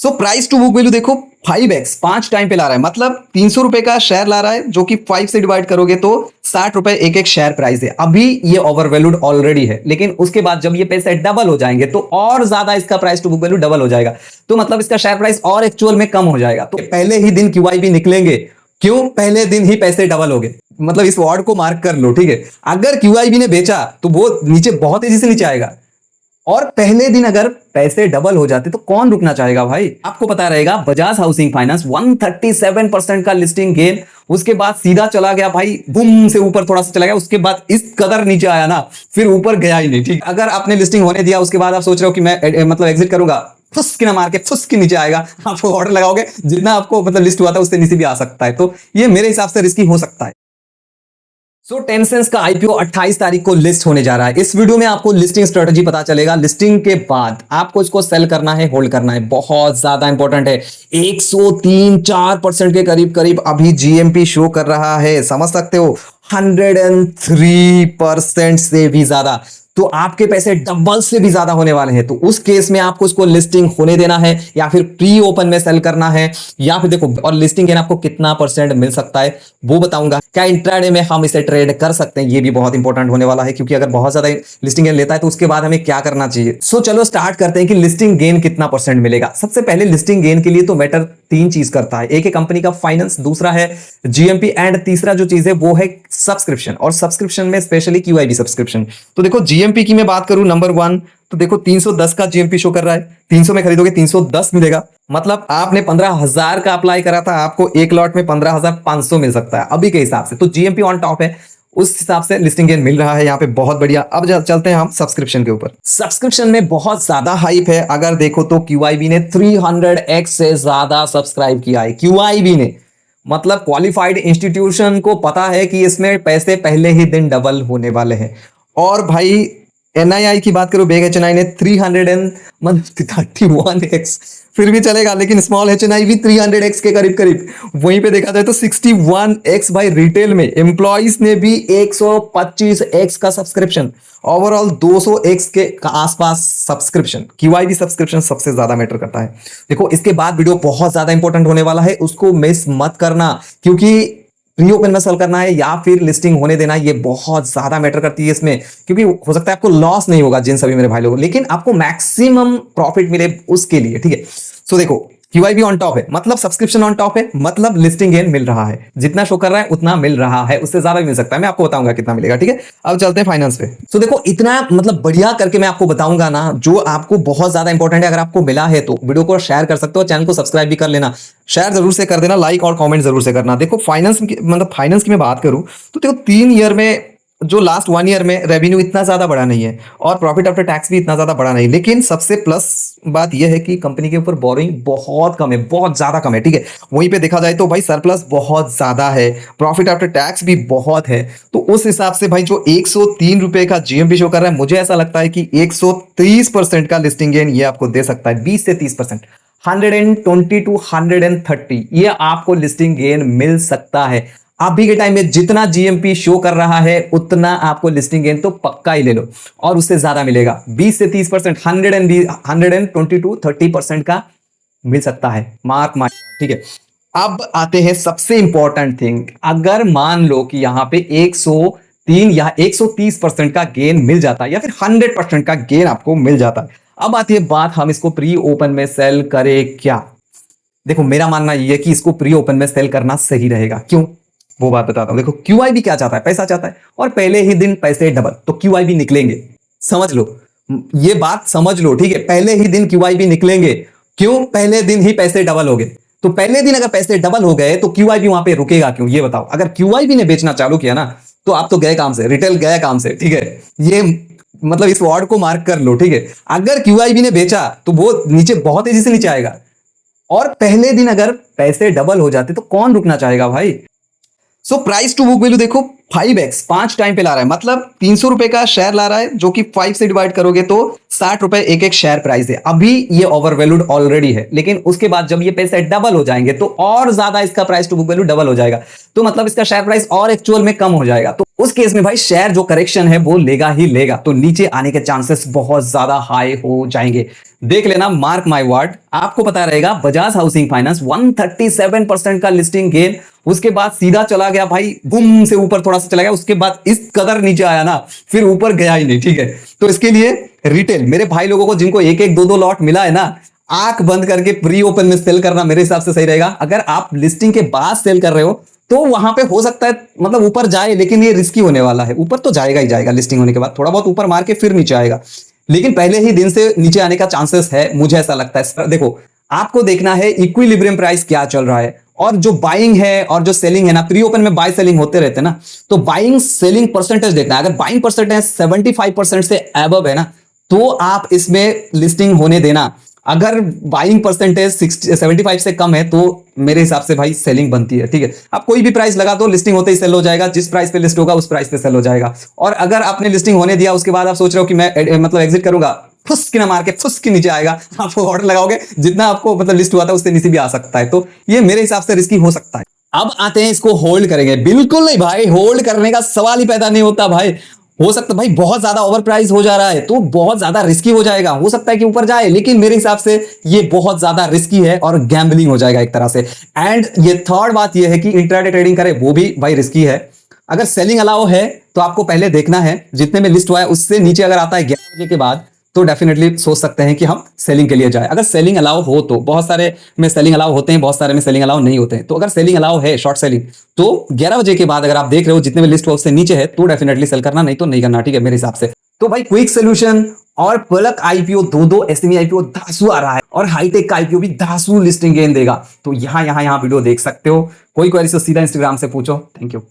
So price to book value देखो 5x 5 time पे ला रहा है, मतलब 300 रुपए का शेयर ला रहा है जो कि 5 से डिवाइड करोगे तो 60 रुपए एक एक शेयर प्राइस है। अभी ये ओवर वैल्यूड ऑलरेडी है, लेकिन उसके बाद जब ये पैसे डबल हो जाएंगे तो और ज्यादा इसका price to book value double हो जाएगा, तो मतलब इसका शेयर प्राइस और एक्चुअल में कम हो जाएगा। तो पहले ही दिन क्यूआईबी निकलेंगे, क्यों पहले दिन ही पैसे डबल हो गए, मतलब इस वर्ड को मार्क कर लो, ठीक है। अगर क्यूआईबी ने बेचा तो वो नीचे बहुत तेजी से नीचे आएगा, और पहले दिन अगर पैसे डबल हो जाते तो कौन रुकना चाहेगा भाई। आपको पता रहेगा बजाज हाउसिंग फाइनेंस 137% का लिस्टिंग गेन, उसके बाद सीधा चला गया भाई, बूम से ऊपर थोड़ा सा चला गया, उसके बाद इस कदर नीचे आया ना, फिर ऊपर गया ही नहीं, ठीक। अगर आपने लिस्टिंग होने दिया, उसके बाद आप सोच रहे हो कि मैं मतलब एग्जिट करूंगा, फुस्क ना मार के फुस्क नीचे आएगा, आप ऑर्डर लगाओगे, जितना आपको मतलब लिस्ट हुआ था उससे नीचे भी आ सकता है, तो ये मेरे हिसाब से रिस्की हो सकता है। सो टेंसेंस का आईपीओ 28 तारीख को लिस्ट होने जा रहा है। इस वीडियो में आपको लिस्टिंग स्ट्रेटजी पता चलेगा। लिस्टिंग के बाद आपको इसको सेल करना है, होल्ड करना है, बहुत ज्यादा इंपॉर्टेंट है। 103-4% के करीब करीब अभी जीएमपी शो कर रहा है, समझ सकते हो, 103% से भी ज्यादा, तो आपके पैसे डबल से भी ज्यादा होने वाले हैं। तो उस केस में आपको इसको लिस्टिंग होने देना है या फिर प्री ओपन में सेल करना है, या फिर देखो, और लिस्टिंग गेन आपको कितना परसेंट मिल सकता है वो बताऊंगा। क्या इंट्राडे में हम इसे ट्रेड कर सकते हैं, ये भी बहुत इंपॉर्टेंट होने वाला है, क्योंकि अगर बहुत ज्यादा लिस्टिंग गेन लेता है तो उसके बाद हमें क्या करना चाहिए। सो चलो स्टार्ट करते हैं कि लिस्टिंग गेन कितना परसेंट मिलेगा। सबसे पहले लिस्टिंग गेन के लिए तो मैटर 3 चीज करता है, एक है कंपनी का फाइनेंस, दूसरा है जीएमपी, एंड तीसरा जो चीज है वो है सब्सक्रिप्शन, और सब्सक्रिप्शन में स्पेशली क्यूआईबी सब्सक्रिप्शन। तो देखो जीएमपी की मैं बात करूं नंबर 1, तो देखो 310 का जीएमपी शो कर रहा है, 300 में खरीदोगे 310 मिलेगा, मतलब आपने 15,000 का अप्लाई करा था, आपको एक लॉट में 15,500 मिल सकता है अभी के हिसाब से, तो जीएमपी ऑन टॉप है, उस हिसाब से लिस्टिंग गेन मिल रहा है यहाँ पे, बहुत बढ़िया। अब चलते हैं हम सब्सक्रिप्शन के ऊपर। सब्सक्रिप्शन में बहुत ज्यादा हाइप है, अगर देखो तो क्यूआईबी ने 300x से ज्यादा सब्सक्राइब किया है, क्यूआईबी ने, मतलब क्वालिफाइड इंस्टीट्यूशन को पता है कि इसमें पैसे पहले ही दिन डबल होने वाले हैं। और भाई एनआईआई की बात करो, बेग एचएनआई ने 331x, फिर भी चलेगा, लेकिन स्मॉल एचएनआई भी 300x के करीब करीब। वहीं पे देखा जाए तो 61x भाई रिटेल में, एम्प्लॉइज ने भी 125x का सब्सक्रिप्शन, ओवरऑल 200x के आसपास सब्सक्रिप्शन। क्यूआईबी सब्सक्रिप्शन सबसे ज्यादा मैटर करता है। देखो इसके बाद वीडियो बहुत ज्यादा इंपॉर्टेंट होने वाला है, उसको मिस मत करना, क्योंकि प्री ओपन में सेल करना है या फिर लिस्टिंग होने देना, ये बहुत ज्यादा मैटर करती है इसमें, क्योंकि हो सकता है आपको लॉस नहीं होगा जिन सभी मेरे भाई लोगों, लेकिन आपको मैक्सिमम प्रॉफिट मिले उसके लिए, ठीक है। सो देखो क्यूआईबी ऑन टॉप है, मतलब सब्सक्रिप्शन ऑन टॉप है, मतलब लिस्टिंग गेन मिल रहा है, जितना शो कर रहा है उतना मिल रहा है, उससे ज्यादा भी मिल सकता है, मैं आपको बताऊंगा कितना मिलेगा, ठीक है। अब चलते हैं फाइनेंस पे। सो देखो इतना मतलब बढ़िया करके मैं आपको बताऊंगा ना, जो आपको बहुत ज्यादा इंपॉर्टेंट है। अगर आपको मिला है तो वीडियो को शेयर कर सकते हो, चैनल को सब्सक्राइब भी कर लेना, शेयर जरूर से कर देना, लाइक और कमेंट जरूर से करना। देखो फाइनेंस मतलब फाइनेंस की मैं बात करूं तो देखो 3 ईयर में, जो लास्ट 1 ईयर में रेवेन्यू इतना ज्यादा बढ़ा नहीं है और प्रॉफिट आफ्टर टैक्स भी इतना ज्यादा बढ़ा नहीं, लेकिन सबसे प्लस बात यह है कि कंपनी के ऊपर बोरिंग बहुत कम है, बहुत ज्यादा कम है, ठीक है। वहीं पे देखा जाए तो भाई सरप्लस बहुत ज्यादा है, प्रॉफिट आफ्टर टैक्स भी बहुत है, तो उस हिसाब से भाई जो 103 रुपए का जीएमपी शो कर रहा है, मुझे ऐसा लगता है कि 130% का लिस्टिंग गेन ये आपको दे सकता है, 20 से 30%, 120 to 130 ये आपको लिस्टिंग गेन मिल सकता है। अभी के टाइम में जितना जीएमपी शो कर रहा है उतना आपको लिस्टिंग गेन तो पक्का ही ले लो, और उससे ज्यादा मिलेगा, 20 से 30%, 120 to 30% का मिल सकता है, मार्क मार्क, ठीक है। अब आते हैं सबसे इंपॉर्टेंट थिंग, अगर मान लो कि यहां पे 103 या 130% का गेन मिल जाता है, या फिर 100% का गेन आपको मिल जाता है, अब आती है बात, हम इसको प्री ओपन में सेल करें क्या। देखो मेरा मानना यह है कि इसको प्री ओपन में सेल करना सही रहेगा, क्यों वो बात बताता हूं। देखो क्यूआईबी क्या चाहता है, पैसा चाहता है, और पहले ही दिन पैसे डबल, तो क्यूआईबी निकलेंगे, समझ लो, ये बात समझ लो, ठीक है। पहले ही दिन क्यूआईबी निकलेंगे, क्यों पहले दिन ही पैसे डबल हो गए, तो पहले दिन अगर पैसे डबल हो गए तो क्यूआईबी वहां पे रुकेगा क्यों, ये बताओ। अगर क्यूआईबी ने बेचना चालू किया ना, तो आप तो गए काम से, रिटेल गए काम से, ठीक है। ये मतलब इस वर्ड को मार्क कर लो, ठीक है। अगर क्यूआईबी ने बेचा तो वो नीचे बहुत तेजी से नीचे आएगा, और पहले दिन अगर पैसे डबल हो जाते तो कौन रुकना चाहेगा भाई। So price to book value देखो 5x 5 टाइम पे ला रहा है, मतलब 300 रुपए का शेयर ला रहा है जो कि 5 से डिवाइड करोगे तो 60 रुपए एक एक शेयर प्राइस है। अभी ये ओवर वैल्यूड ऑलरेडी है, लेकिन उसके बाद जब ये पैसे डबल हो जाएंगे तो और ज्यादा इसका price to book value double हो जाएगा, तो मतलब इसका शेयर प्राइस और एक्चुअल में कम हो जाएगा। तो उस केस में भाई शेयर जो करेक्शन है वो लेगा ही लेगा, तो नीचे आने के चांसेस बहुत ज्यादा हाई हो जाएंगे। देख लेना, मार्क माय वर्ड, आपको पता रहेगा बजाज हाउसिंग फाइनेंस 137% का लिस्टिंग गेन, उसके बाद सीधा चला गया भाई, बुम से ऊपर थोड़ा सा चला गया, उसके बाद इस कदर नीचे आया ना, फिर ऊपर गया ही नहीं। ठीक है, तो इसके लिए रिटेल मेरे भाई लोगों को जिनको एक एक दो दो लॉट मिला है ना, आंख बंद करके प्री ओपन में सेल करना मेरे हिसाब से सही रहेगा। अगर आप लिस्टिंग के बाद सेल कर रहे हो तो वहां पे हो सकता है मतलब ऊपर जाए, लेकिन ये रिस्की होने वाला है। ऊपर तो जाएगा ही जाएगा, लिस्टिंग होने के बाद थोड़ा बहुत ऊपर मार के फिर नीचे आएगा, लेकिन पहले ही दिन से नीचे आने का चांसेस है, मुझे ऐसा लगता है। देखो, आपको देखना है इक्विलिब्रियम प्राइस क्या चल रहा है, और जो बाइंग है और जो सेलिंग है ना, प्री ओपन में बाय सेलिंग होते रहते हैं ना, तो बाइंग सेलिंग परसेंटेज देखना है। अगर बाइंग परसेंटेज 75% से एबव है ना, तो आप इसमें लिस्टिंग होने देना। अगर बाइंग परसेंटेज 75 से कम है तो मेरे हिसाब से भाई सेलिंग बनती है। ठीक है, आप कोई भी प्राइस लगा दो, लिस्टिंग होते ही सेल हो जाएगा, जिस प्राइस पे लिस्ट होगा उस प्राइस पे सेल हो जाएगा। और अगर आपने लिस्टिंग होने दिया, उसके बाद आप सोच रहे हो कि मैं मतलब एग्जिट करूंगा, फुस की ना मार के फुस की नीचे आएगा, आप ऑर्डर लगाओगे, जितना आपको मतलब लिस्ट हुआ था उससे नीचे भी आ सकता है, तो ये मेरे हिसाब से रिस्की हो सकता है। अब आते हैं इसको होल्ड करेंगे, बिल्कुल नहीं भाई, होल्ड करने का सवाल ही पैदा नहीं होता भाई। हो सकता है भाई बहुत ज्यादा ओवर प्राइस हो जा रहा है तो बहुत ज्यादा रिस्की हो जाएगा, हो सकता है कि ऊपर जाए, लेकिन मेरे हिसाब से ये बहुत ज्यादा रिस्की है और गैम्बलिंग हो जाएगा एक तरह से। एंड ये थर्ड बात ये है कि इंट्राडे ट्रेडिंग करे वो भी भाई रिस्की है। अगर सेलिंग अलाउ है तो आपको पहले देखना है, जितने में लिस्ट हुआ है उससे नीचे अगर आता है 11 बजे के बाद, तो डेफिनेटली सोच सकते हैं कि हम सेलिंग के लिए जाए। अगर सेलिंग अलाउ हो तो, बहुत सारे में सेलिंग अलाउ होते हैं, बहुत सारे में सेलिंग अलाउ नहीं होते हैं, तो अगर सेलिंग अलाउ है शॉर्ट सेलिंग, तो 11 बजे के बाद अगर आप देख रहे हो जितने में लिस्ट हुआ उससे नीचे है तो डेफिनेटली सेल करना, नहीं तो नहीं करना। ठीक है, मेरे हिसाब से तो भाई क्विक सोल्यूशन और पलक आईपीओ, दो एसएमई आईपीओ धासु आ रहा है, और हाईटेक का आईपीओ भी धासु लिस्टिंग गेन देगा। तो यहां वीडियो देख सकते हो। कोई क्वेरी तो सीधा इंस्टाग्राम से पूछो। Thank you.